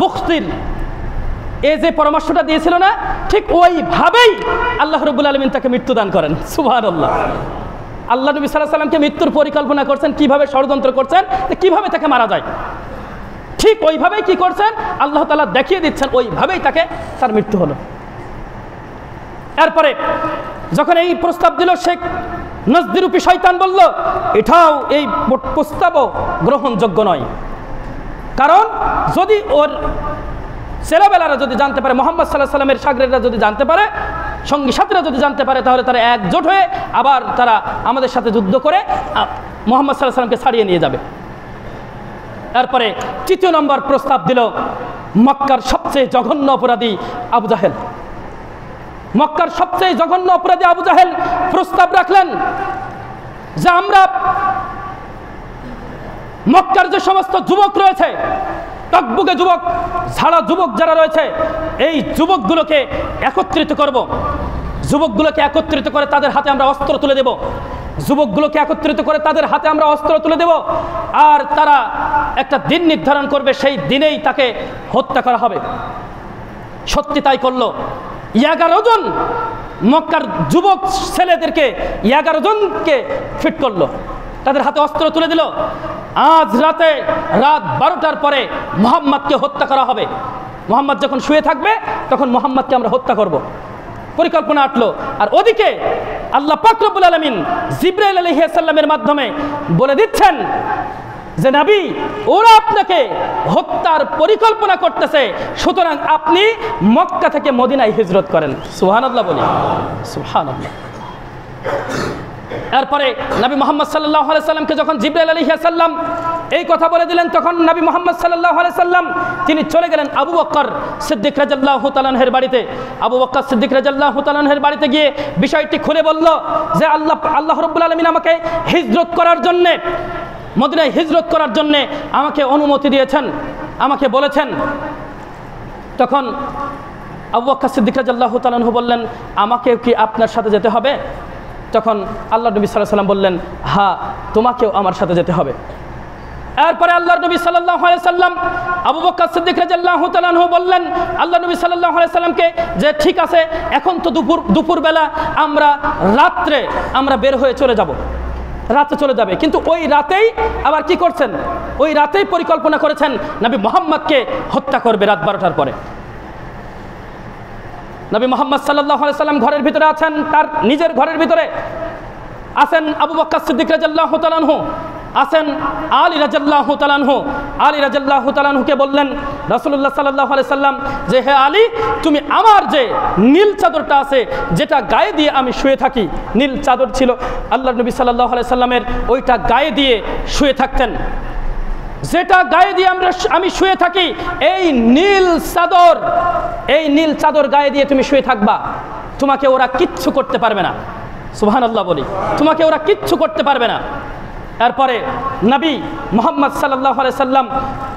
বুখতির এই যে পরামর্শটা দিয়েছিল না, ঠিক ওইভাবেই আল্লাহ রাব্বুল আলামিন তাকে মৃত্যুদান করেন। সুবহানাল্লাহ। আল্লাহ নবী সাল্লাল্লাহু আলাইহি ওয়াসাল্লামকে মৃত্যুর পরিকল্পনা করছেন, কিভাবে ষড়যন্ত্র করছেন, কিভাবে তাকে মারা যায়, ঠিক ওইভাবেই কি করছেন আল্লাহ তাআলা দেখিয়ে দিচ্ছেন, ওইভাবেই তার মৃত্যু হলো। এরপরে যখন এই প্রস্তাব দিল, শেখ নজদিরূপী শয়তান বলল এটাও এই প্রস্তাবও গ্রহণযোগ্য নয়, কারণ যদি ওর ছেলেবেলারা যদি জানতে পারে, মুহাম্মদ সাল্লাল্লাহু আলাইহি ওয়াসাল্লামের শাগরেদরা যদি জানতে পারে, সঙ্গী সাথীরা যদি জানতে পারে, তাহলে তারা একজোট হয়ে আবার তারা আমাদের সাথে যুদ্ধ করে মুহাম্মদ সাল্লাল্লাহু আলাইহি ওয়াসাল্লামকে ছাড়িয়ে নিয়ে যাবে। এরপরে তৃতীয় নম্বর প্রস্তাব দিল মক্কার সবচেয়ে জঘন্য অপরাধী আবু জাহেল। মক্কার সবচেয়ে জঘন্য অপরাধী আবু জাহেল প্রস্তাব রাখলেন যে আমরা মক্কার যে সমস্ত যুবক রয়েছে, টকবুকে যুবক, ঝাড়া যুবক যারা রয়েছে, এই যুবকগুলোকে একত্রিত করব। যুবকগুলোকে একত্রিত করে তাদের হাতে আমরা অস্ত্র তুলে দেব। যুবকগুলোকে একত্রিত করে তাদের হাতে আমরা অস্ত্র তুলে দেব, আর তারা একটা দিন নির্ধারণ করবে, সেই দিনেই তাকে হত্যা করা হবে। সত্যি তাই করলো। 11 জন মক্কার যুবক ছেলেদেরকে 11 জনকে ফিট করলো, তাদের হাতে অস্ত্র তুলে দিল। আজ রাত 12টার পরে মুহাম্মদকে হত্যা করা হবে। মুহাম্মদ যখন শুয়ে থাকবে তখন মুহাম্মদকে আমরা হত্যা করব। পরিকল্পনা আটলো। আর ওদিকে আল্লাহ পাক রব্বুল আলামিন জিবরাইল আলাইহিস সালামের মাধ্যমে বলে দিচ্ছেন যে নবী, ওরা আপনাকে হত্যার পরিকল্পনা করতেছে, সুতরাং আপনি মক্কা থেকে মদিনায় হিজরত করেন। সুবহানাল্লাহ বলি, সুবহানাল্লাহ। এরপরে নবী মুহাম্মদ সাল্লাল্লাহু আলাইহি সাল্লামকে যখন জিবরাইল আলাইহিস সালাম এই কথা বলে দিলেন, তখন নবী মুহাম্মদ সাল্লাল্লাহু আলাইহি সাল্লাম তিনি চলে গেলেন আবু বকর সিদ্দিক রাদিয়াল্লাহু তাআলা আনহুর বাড়িতে। আবু বকর সিদ্দিক রাদিয়াল্লাহু তাআলা আনহুর বাড়িতে গিয়ে বিষয়টি খুলে বলল যে আল্লাহ রাব্বুল আলামিন আমাকে হিজরত করার জন্য, মদিনায় হিজরত করার জন্য আমাকে অনুমতি দিয়েছেন, আমাকে বলেছেন। তখন আবু বকর সিদ্দিক রাদিয়াল্লাহু তাআলা আনহু বললেন, আমাকে কি আপনার সাথে যেতে হবে? তখন আল্লাহ নবী সাল্লাল্লাহু আলাইহি সাল্লাম বললেন, হ্যাঁ, তোমাকেও আমার সাথে যেতে হবে। এরপরে আল্লাহর নবী সাল্লাল্লাহু আলাইহি সাল্লাম আবু বকর সিদ্দিক রাদিয়াল্লাহু তাআলা আনহু বললেন আল্লাহ নবী সাল্লাল্লাহু আলাইহি সাল্লামকে যে ঠিক আছে, এখন তো দুপুরবেলা, রাত্রে আমরা বের হয়ে চলে যাব, রাতে চলে যাবে। কিন্তু ওই রাতেই আবার কি করছেন, ওই রাতেই পরিকল্পনা করেছেন নবী মুহাম্মদকে হত্যা করবে রাত 12টার পরে। নবী মুহাম্মদ সাল্লাল্লাহু আলাইহি সাল্লাম ঘরের ভিতরে আছেন, তার নিজের ঘরের ভিতরে আছেন আবু বকর সিদ্দিক রাদিয়াল্লাহু তাআলা আনহু, আছেন আলী রাদিয়াল্লাহু তাআলা আনহু। আলী রাদিয়াল্লাহু তাআলা আনহুকে বললেন রাসূলুল্লাহ সাল্লাল্লাহু আলাইহি সাল্লাম যে, হে আলী, তুমি আমার যে নীল চাদরটা আছে, যেটা গায়ে দিয়ে আমি শুয়ে থাকি, নীল চাদর ছিল আল্লাহর নবী সাল্লাল্লাহু আলাইহি সাল্লামের, ওইটা গায়ে দিয়ে শুয়ে থাকতেন, যেটা গায়ে দিয়ে আমি শুয়ে থাকি, এই নীল চাদর গায়ে দিয়ে তুমি শুয়ে থাকবা, তোমাকে ওরা কিচ্ছু করতে পারবে না। সুবহানাল্লাহ বলি, তোমাকে ওরা কিচ্ছু করতে পারবে না। এরপরে নবী মুহাম্মদ সাল্লাল্লাহু আলাইহি সাল্লাম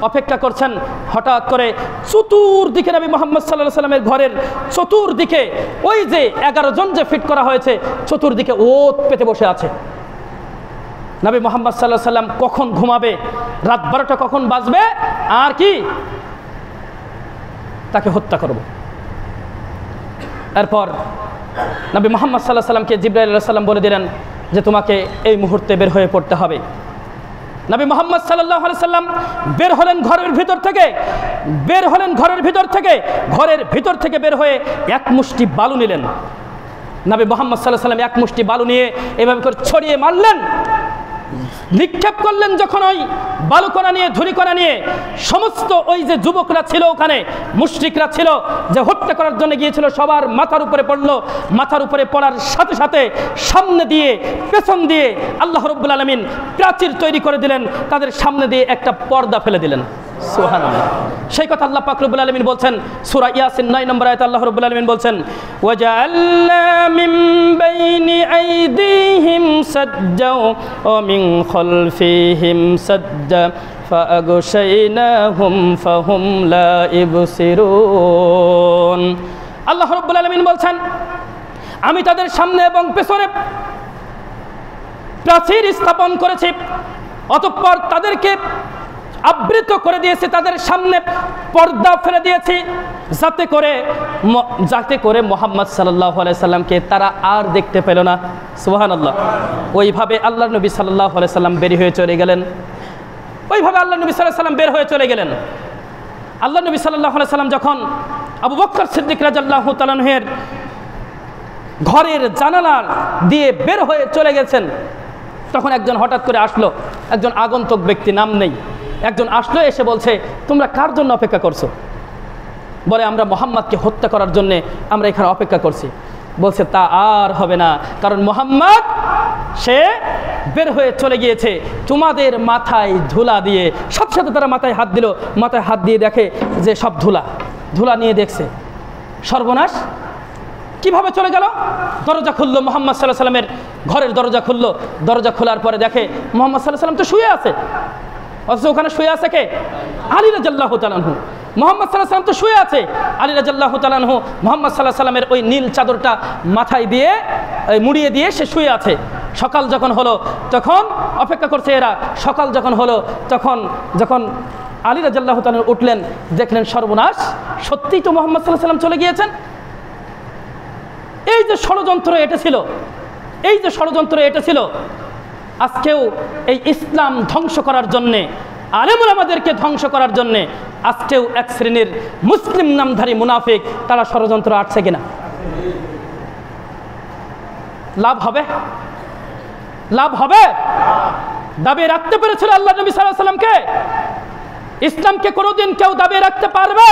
অপেক্ষা করছেন। হঠাৎ করে চতুর্দিকে নবী মুহাম্মদ সাল্লাল্লাহু আলাইহি সাল্লামের ঘরের চতুর্দিকে ওই যে 11 জন যে ফিট করা হয়েছে, চতুর্দিকে ওত পেতে বসে আছে। নবী মুহাম্মদ সাল্লাল্লাহু আলাইহি সাল্লাম কখন ঘুমাবে, রাত 12টা কখন বাজবে, আর কি তাকে হত্যা করব। এরপর নবী মুহাম্মদ সাল্লাল্লাহু আলাইহি সাল্লামকে জিবরাইল আলাইহিস সালাম বলে দিলেন যে তোমাকে এই মুহূর্তে বের হয়ে পড়তে হবে। নবী মুহাম্মদ সাল্লাল্লাহু আলাইহি সাল্লাম বের হলেন ঘরের ভিতর থেকে, ঘরের ভিতর থেকে বের হয়ে এক মুষ্টি বালু নিলেন। নবী মুহাম্মদ সাল্লাল্লাহু আলাইহি সাল্লাম এক মুষ্টি বালু নিয়ে এভাবে করে ছড়িয়ে মারলেন, নিক্ষেপ করলেন। যখন ওই বালুকণা নিয়ে, ধুলিকণা নিয়ে সমস্ত ওই যে যুবকরা ছিল, ওখানে মুশরিকরা ছিল যে হত্যা করার জন্য গিয়েছিল, সবার মাথার উপরে পড়লো। মাথার উপরে পড়ার সাথে সাথে সামনে দিয়ে, পেছন দিয়ে আল্লাহ রাব্বুল আলামিন প্রাচীর তৈরি করে দিলেন, তাদের সামনে দিয়ে একটা পর্দা ফেলে দিলেন। সুবহানাল্লাহ। সেই কথা আল্লাহ পাক রব্বুল আলামিন বলছেন সূরা ইয়াসিন 9 নম্বর আয়াতে আল্লাহ রাব্বুল আলামিন বলছেন, ওয়াজআলনা মিন বাইনি আইদিহিম সাদ্দা ওয়া মিন খালফিহিম সাদ্দা ফাআগশাইনাহুম ফাহুম লা ইবসিরুন। আল্লাহ রাব্বুল আলামিন বলছেন, আমি তাদের সামনে এবং পেছনে প্রাচীর স্থাপন করেছি, অতঃপর তাদেরকে আবৃত করে দিয়েছি, তাদের সামনে পর্দা ফেলে দিয়েছি, যাতে করে মুহাম্মদ সাল্লাল্লাহু আলাইহি সাল্লামকে তারা আর দেখতে পেল না। সুবহানাল্লাহ। ওইভাবে আল্লাহর নবী সাল্লাল্লাহু আলাইহি সাল্লাম বের হয়ে চলে গেলেন। ওইভাবে আল্লাহর নবী সাল্লাল্লাহু আলাইহি সাল্লাম বের হয়ে চলে গেলেন। আল্লাহর নবী সাল্লাল্লাহু আলাইহি সাল্লাম যখন আবু বকর সিদ্দিক রাদিয়াল্লাহু তাআলা আনহুর ঘরের জানালা দিয়ে বের হয়ে চলে গেছেন, তখন একজন হঠাৎ করে আসলো, একজন আগন্তুক ব্যক্তি, নাম নেই, একজন আসলো, এসে বলছে, তোমরা কার জন্য অপেক্ষা করছো? বলে, আমরা মুহাম্মদকে হত্যা করার জন্যে আমরা এখানে অপেক্ষা করছি। বলছে, তা আর হবে না, কারণ মুহাম্মদ সে বের হয়ে চলে গিয়েছে তোমাদের মাথায় ধুলা দিয়ে। সাথে সাথে তারা মাথায় হাত দিল, মাথায় হাত দিয়ে দেখে যে সব ধুলা নিয়ে দেখছে। সর্বনাশ, কিভাবে চলে গেল? দরজা খুললো, মুহাম্মদ সাল্লাল্লাহু আলাইহি সাল্লামের ঘরের দরজা খুললো। দরজা খোলার পরে দেখে মুহাম্মদ সাল্লাল্লাহু আলাইহি সাল্লাম তো শুয়ে আছে, অথচ ওখানে শুয়ে আছে কে? আলী রাদিয়াল্লাহু তাআলা আনহু। মুহাম্মদ সাল্লাল্লাহু আলাইহি সাল্লাম তো শুয়ে আছে, আলী রাদিয়াল্লাহু তাআলা আনহু মুহাম্মদ সাল্লাল্লাহু আলাইহি সাল্লামের ওই নীল চাদরটা মাথায় দিয়ে মুড়িয়ে দিয়ে সে শুয়ে আছে। সকাল যখন হলো তখন অপেক্ষা করছে এরা। সকাল যখন হলো যখন আলী রাদিয়াল্লাহু তাআলা উঠলেন, দেখলেন সর্বনাশ, সত্যিই তো মুহাম্মদ সাল্লাল্লাহু আলাইহি সাল্লাম চলে গিয়েছেন। এই যে ষড়যন্ত্র এটা ছিল, আজকেও এই ইসলাম ধ্বংস করার জন্যে, আলেম ওলামাদেরকে ধ্বংস করার জন্যে আজকেও এক শ্রেণীর মুসলিম নামধারী মুনাফিক তারা ষড়যন্ত্র আটছে কিনা? লাভ হবে? দাবিয়ে রাখতে পেরেছিল আল্লাহ নবী সাল্লাল্লাহু আলাইহি সাল্লামকে? ইসলামকে কোনোদিন কেউ দাবিয়ে রাখতে পারবে?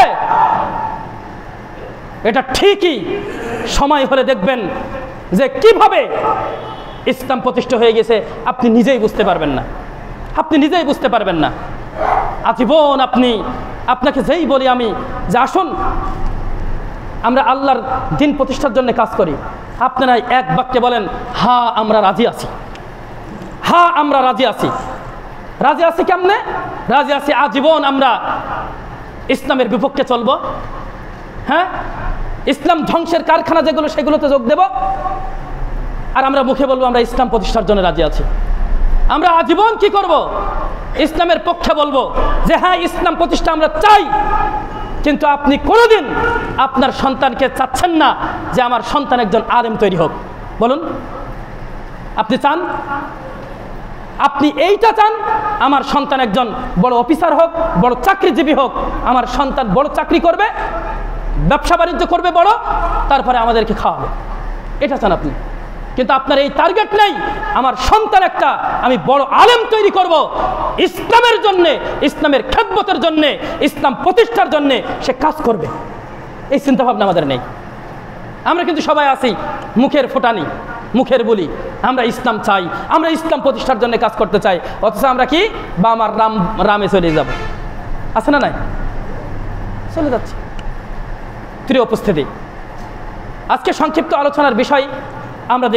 এটা ঠিকই সময় হলে দেখবেন যে কিভাবে ইসলাম প্রতিষ্ঠা হয়ে গেছে, আপনি নিজেই বুঝতে পারবেন না। আজীবন আপনাকে যেই বলি আমি যে আসুন আমরা আল্লাহর দিন প্রতিষ্ঠার জন্য কাজ করি, আপনারা এক বাক্যে বলেন, হ্যাঁ আমরা রাজি আছি। রাজি আছি কেমনে? রাজি আছি আজীবন আমরা ইসলামের বিপক্ষে চলবো। হ্যাঁ, ইসলাম ধ্বংসের কারখানা যেগুলো সেগুলোতে যোগ দেব, আর আমরা মুখে বলবো আমরা ইসলাম প্রতিষ্ঠার জন্য রাজি আছি। আমরা আজীবন কি করব? ইসলামের পক্ষে বলবো যে হ্যাঁ ইসলাম প্রতিষ্ঠা আমরা চাই, কিন্তু আপনি কোনোদিন আপনার সন্তানকে চাচ্ছেন না যে আমার সন্তান একজন আলেম তৈরি হোক। বলুন, আপনি চান? আপনি এইটা চান আমার সন্তান একজন বড় অফিসার হোক, বড় চাকরিজীবী হোক, আমার সন্তান বড় চাকরি করবে, ব্যবসা বাণিজ্য করবে বড়, তারপরে আমাদেরকে খাওয়াবে, এটা চান আপনি। কিন্তু আপনার এই টার্গেট নেই, আমার সন্তান একটা আমি বড় আলেম তৈরি করব, ইসলামের জন্যে, ইসলামের খেদমতের জন্যে, ইসলাম প্রতিষ্ঠার জন্যে সে কাজ করবে, এই চিন্তাভাবনা আমাদের নেই। আমরা কিন্তু সবাই আছি মুখের ফোটানি, মুখের বলি, আমরা ইসলাম চাই, আমরা ইসলাম প্রতিষ্ঠার জন্য কাজ করতে চাই, অথচ আমরা কি বা আমার রামে চলে যাব, আছে না নাই? চলে যাচ্ছে। প্রিয় উপস্থিতি, আজকে সংক্ষিপ্ত আলোচনার বিষয় আমরা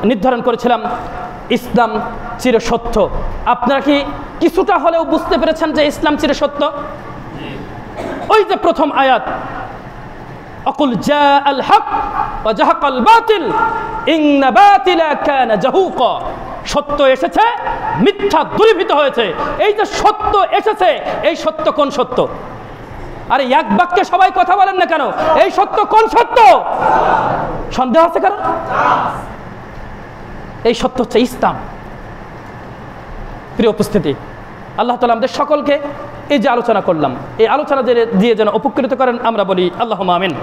নির্ধারণ করেছিলাম ইসলাম চিরসত্য। আপনারা কি কিছুটা হলেও বুঝতে পেরেছেন যে ইসলাম চিরসত্য? ওই যে প্রথম আয়াত, আকুল জাআল হক ওয়া জাহাকাল বাতিল ইন্না বাতিলা কানা জাহুকা, সত্য এসেছে, মিথ্যা দূরীভূত হয়েছে। এই যে সত্য এসেছে, এই সত্য কোন সত্য? আরে এক বাক্যে সবাই কথা বলেন না কেন? এই সত্য কোন সত্য? সন্দেহ আছে কারণ? এই সত্য হচ্ছে ইসলাম। প্রিয় উপস্থিতি, আল্লাহ তাআলা আমাদের সকলকে এই যে আলোচনা করলাম, এই আলোচনা দিয়ে যেন উপকৃত করেন, আমরা বলি আল্লাহুম্মা আমিন।